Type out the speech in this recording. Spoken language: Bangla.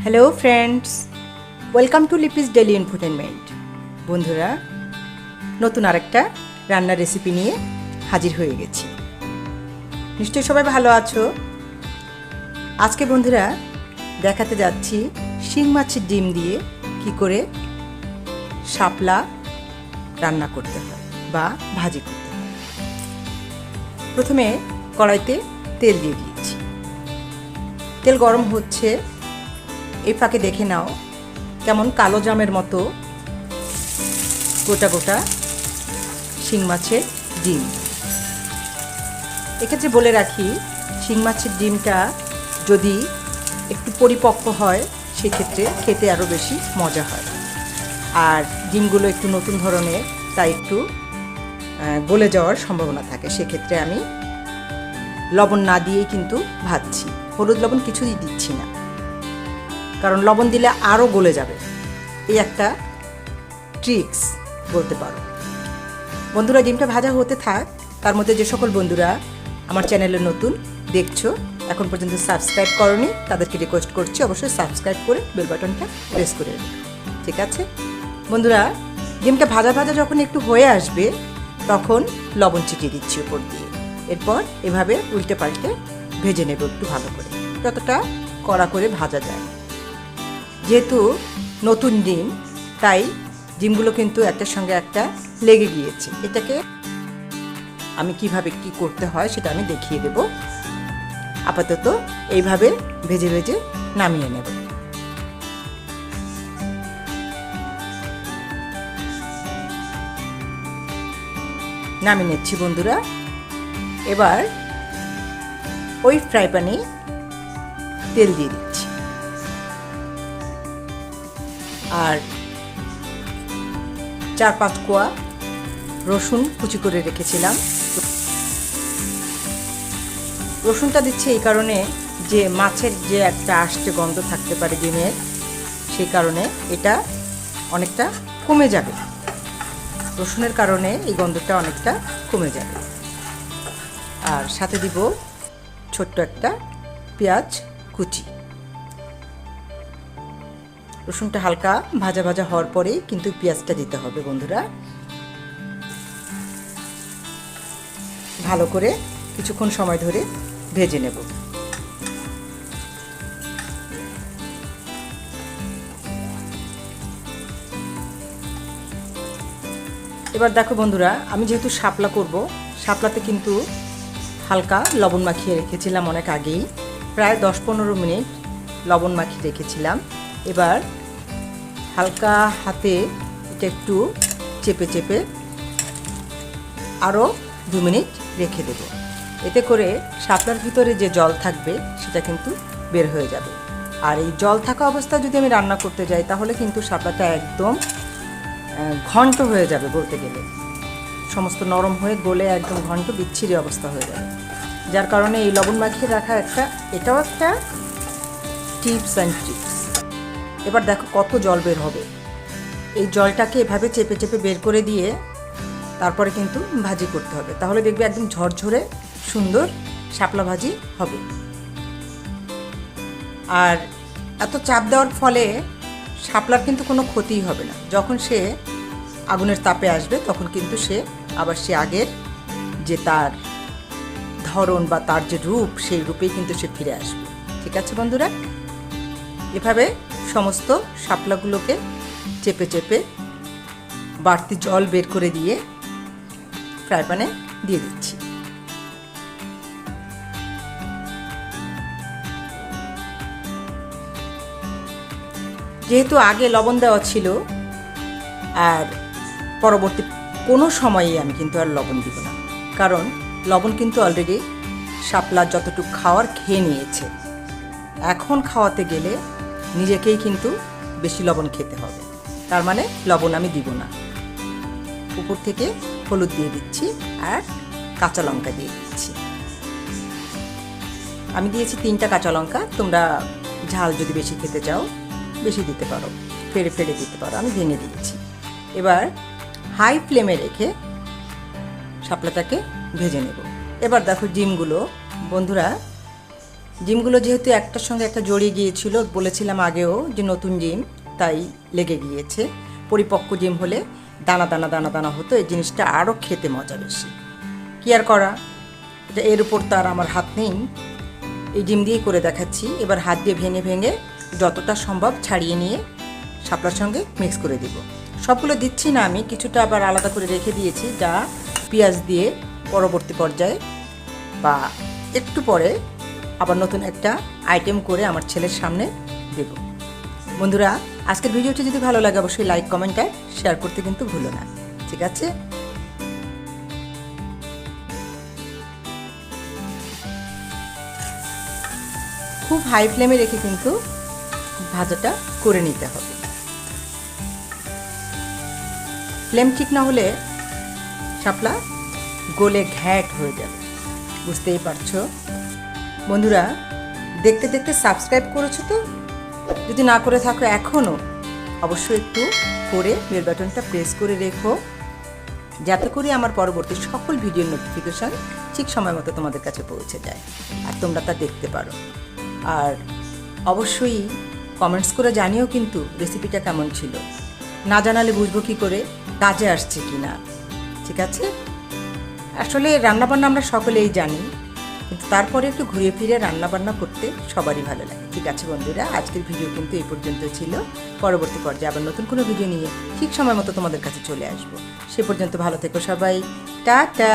Hello friends, welcome to Lipi's daily entertainment. বন্ধুরা, নতুন আরেকটা রান্নার রেসিপি নিয়ে হাজির হয়ে গেছি। নিশ্চয়ই সবাই ভালো আছো। আজকে বন্ধুরা দেখাতে যাচ্ছি শিং মাছের ডিম দিয়ে কি করে শাপলা রান্না করতে হয় বা ভাজি করতে হয়। প্রথমে কড়াইতে তেল দিয়ে দিয়েছি। তেল গরম হচ্ছে, এই ফাঁকে দেখে নাও কেমন কালো জামের মতো গোটা গোটা শিং মাছের ডিম। এক্ষেত্রে বলে রাখি, শিং মাছের ডিমটা যদি একটু পরিপক্ক হয় সেক্ষেত্রে খেতে আরও বেশি মজা হয়। আর ডিমগুলো একটু নতুন ধরনের, তাই একটু গলে যাওয়ার সম্ভাবনা থাকে। সেক্ষেত্রে আমি লবণ না দিয়েই কিন্তু ভাজছি, হলুদ লবণ কিছুই দিচ্ছি না, কারণ লবণ দিলে আরও গলে যাবে। এই একটা ট্রিক্স বলতে পারো। বন্ধুরা, ডিমটা ভাজা হতে থাক, তার মধ্যে যে সকল বন্ধুরা আমার চ্যানেলে নতুন দেখছো, এখন পর্যন্ত সাবস্ক্রাইব করোনি, তাদেরকে রিকোয়েস্ট করছি অবশ্যই সাবস্ক্রাইব করে বেল বাটনটা প্রেস করে দেবে। ঠিক আছে বন্ধুরা, ডিমটা ভাজা ভাজা যখন একটু হয়ে আসবে তখন লবণ ছিটিয়ে দিচ্ছি উপর দিয়ে। এরপর এভাবে উল্টে পাল্টে ভেজে নেব একটু ভালো করে, যতটা কড়া করে ভাজা যায়। যেহেতু নতুন ডিম, তাই ডিমগুলো কিন্তু একটার সঙ্গে একটা লেগে গিয়েছে। এটাকে আমি কিভাবে কি করতে হয় সেটা আমি দেখিয়ে দেব। আপাতত এইভাবে ভেজে ভেজে নামিয়ে নেব। নামিয়ে নিচ্ছি বন্ধুরা। এবার ওই ফ্রাই প্যানে তেল দিয়ে দিচ্ছি, আর 4-5 কোয়া রসুন কুচি করে রেখেছিলাম। রসুনটা দিচ্ছি এই কারণে যে মাছের যে একটা আষ্টে গন্ধ থাকতে পারে ডিমের, সেই কারণে এটা অনেকটা কমে যাবে। রসুনের কারণে এই গন্ধটা অনেকটা কমে যাবে। আর সাথে দিব ছোট্ট একটা পেঁয়াজ কুচি। রসুনটা হালকা ভাজা ভাজা হওয়ার পরেই কিন্তু পেঁয়াজটা দিতে হবে বন্ধুরা। ভালো করে কিছুক্ষণ সময় ধরে ভেজে নেব। এবার দেখো বন্ধুরা, আমি যেহেতু শাপলা করব, শাপলাতে কিন্তু হালকা লবণ মাখিয়ে রেখেছিলাম অনেক আগেই, প্রায় 10-15 মিনিট লবণ মাখিয়ে রেখেছিলাম। এবার হালকা হাতে এটা একটু চেপে চেপে আরও 2 মিনিট রেখে দেব। এতে করে শাপলার ভিতরে যে জল থাকবে সেটা কিন্তু বের হয়ে যাবে। আর এই জল থাকা অবস্থায় যদি আমি রান্না করতে যাই তাহলে কিন্তু শাপলাটা একদম ঘন্ট হয়ে যাবে, বলতে গেলে সমস্ত নরম হয়ে গলে একদম ঘন্ট বিচ্ছিরি অবস্থা হয়ে যাবে। যার কারণে এই লবণ মাখিয়ে রাখা এটাও একটা টিপস অ্যান্ড ট্রিক্স। এবার দেখো কত জল বের হবে। এই জলটাকে এভাবে চেপে চেপে বের করে দিয়ে তারপরে কিন্তু ভাজি করতে হবে, তাহলে দেখবে একদম ঝরঝরে সুন্দর শাপলা ভাজি হবে। আর এত চাপ দেওয়ার ফলে শাপলার কিন্তু কোনো ক্ষতিই হবে না। যখন সে আগুনের তাপে আসবে তখন কিন্তু সে আবার সে আগের যে তার ধরন বা তার যে রূপ, সেই রূপেই কিন্তু সে ফিরে আসবে। ঠিক আছে বন্ধুরা, এভাবে সমস্ত শাপলাগুলোকে চেপে চেপে বাড়তি জল বের করে দিয়ে ফ্রাই প্যানে দিয়ে দিচ্ছি। যেহেতু আগে লবণ দেওয়া ছিল, আর পরবর্তী কোনো সময়েই আমি কিন্তু আর লবণ দিব না, কারণ লবণ কিন্তু অলরেডি শাপলা যতটুকু খাওয়ার খেয়ে নিয়েছে। এখন খাওয়াতে গেলে নিজেকেই কিন্তু বেশি লবণ খেতে হবে, তার মানে লবণ আমি দিব না। উপর থেকে হলুদ দিয়ে দিচ্ছি আর কাঁচা লঙ্কা দিয়ে দিচ্ছি। আমি দিয়েছি 3টা কাঁচা লঙ্কা। তোমরা ঝাল যদি বেশি খেতে চাও বেশি দিতে পারো, ফেড়ে ফেড়ে দিতে পারো, আমি ভেঙে দিয়েছি। এবার হাই ফ্লেমে রেখে শাপলাটাকে ভেজে নেব। এবার দেখো ডিমগুলো বন্ধুরা ডিমগুলো যেহেতু একটার সঙ্গে একটা জড়িয়ে গিয়েছিল, বলেছিলাম আগেও যে নতুন ডিম, তাই লেগে গিয়েছে। পরিপক্ক ডিম হলে দানা দানা দানা দানা হতো, এই জিনিসটা আরও খেতে মজা বেশি। কি আর করা, এটা এর উপর তার আমার হাত নেই, এই ডিম দিয়েই করে দেখাচ্ছি। এবার হাত দিয়ে ভেঙে ভেঙে যতটা সম্ভব ছাড়িয়ে নিয়ে শাপলার সঙ্গে মিক্স করে দিব। সবগুলো দিচ্ছি না আমি, কিছুটা আবার আলাদা করে রেখে দিয়েছি, যা পেঁয়াজ দিয়ে পরবর্তী পর্যায়ে বা একটু পরে আবার নতুন একটা আইটেম করে আমার ছেলের সামনে দেব। বন্ধুরা, আজকের ভিডিওটি যদি ভালো লাগে অবশ্যই লাইক, কমেন্ট আর শেয়ার করতে কিন্তু ভুলো না, ঠিক আছে? খুব হাই ফ্লেমে রেখে কিন্তু ভাজাটা করে নিতে হবে। ফ্লেম ঠিক না হলে শাপলা গলে ঘ্যাট হয়ে যাবে, বুঝতেই পারছো। বন্ধুরা, দেখতে দেখতে সাবস্ক্রাইব করেছো তো? যদি না করে থাকো এখনও, অবশ্যই একটু করে বেল বাটনটা প্রেস করে রেখো, যাতে করে আমার পরবর্তী সকল ভিডিওর নোটিফিকেশান ঠিক সময় মতো তোমাদের কাছে পৌঁছে যায় আর তোমরা তা দেখতে পারো। আর অবশ্যই কমেন্টস করে জানিও কিন্তু রেসিপিটা কেমন ছিল। না জানালে বুঝবো কী করে কাজে আসছে কি না, ঠিক আছে? আসলে রান্নাবান্না আমরা সকলেই জানি, কিন্তু তারপরে একটু ঘুরে ফিরে রান্নাবান্না করতে সবারই ভালো লাগে। ঠিক আছে বন্ধুরা, আজকের ভিডিও কিন্তু এই পর্যন্ত ছিল। পরবর্তী পর্যায়ে আবার নতুন কোনো ভিডিও নিয়ে ঠিক সময় মতো তোমাদের কাছে চলে আসবো। সে পর্যন্ত ভালো থেকো সবাই, টাটা।